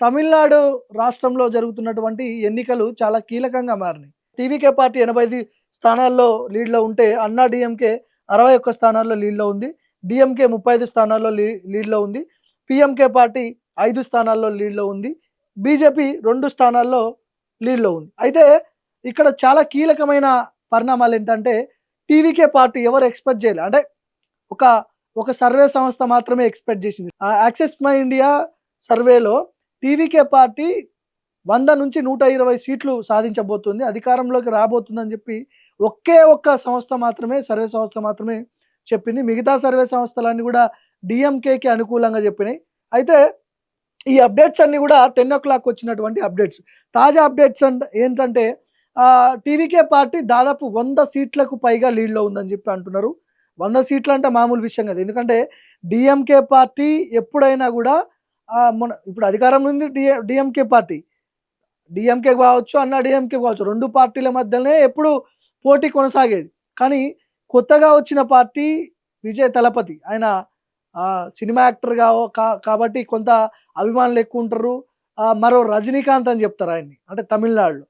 తమిళనాడు రాష్ట్రంలో జరుగుతున్నటువంటి ఎన్నికలు చాలా కీలకంగా మారినాయి. టీవీకే పార్టీ 85 స్థానాల్లో లీడ్‌లో ఉంటే, అన్నా డీఎంకే 61 స్థానాల్లో లీడ్‌లో ఉంది. డీఎంకే 35 స్థానాల్లో లీడ్‌లో ఉంది. పీఎంకే పార్టీ 5 స్థానాల్లో లీడ్‌లో ఉంది. బీజేపీ 2 స్థానాల్లో లీడ్‌లో ఉంది. అయితే ఇక్కడ చాలా కీలకమైన పరిణామాలేంటంటే, టీవీకే పార్టీ ఎవరు ఎక్స్‌పెక్ట్ చేయలే. అంటే ఒక, ఒక సర్వే సంస్థ మాత్రమే ఎక్స్‌పెక్ట్ చేసింది. యాక్సెస్ మై ఇండియా సర్వేలో టీవీకే పార్టీ 100-120 సీట్లు సాధించబోతుంది. అధికారంలోకి రాబోతుందని చెప్పి ఒకే ఒక్క సంస్థ మాత్రమే, సర్వే సంస్థ మాత్రమే చెప్పింది. మిగతా సర్వే సంస్థలన్నీ కూడా డీఎంకేకి అనుకూలంగా చెప్పినాయి. అయితే ఈ అప్డేట్స్ అన్నీ కూడా 10:00 వచ్చినటువంటి అప్డేట్స్. తాజా అప్డేట్స్ ఏంటంటే టీవీకే పార్టీ దాదాపు 100 సీట్లకు పైగా లీడ్‌లో ఉందని చెప్పి అంటున్నారు. 100 సీట్లు అంటే మామూలు విషయం కాదు. ఎందుకంటే డీఎంకే పార్టీ ఎప్పుడైనా కూడా ఇప్పుడు అధికారంలో ఉంది డీఎంకే పార్టీ. డీఎంకే కావచ్చు, అన్నా డీఎంకే కావచ్చు. 2 పార్టీల మధ్యనే ఎప్పుడు పోటీ కొనసాగేది. కానీ కొత్తగా వచ్చిన పార్టీ విజయ్ తలపతి. ఆయన సినిమా యాక్టర్ కాబట్టి కొంత అభిమానులు ఎక్కువ ఉంటారు. మరో రజనీకాంత్ అని చెప్తారు ఆయన్ని. అంటే తమిళనాడులో.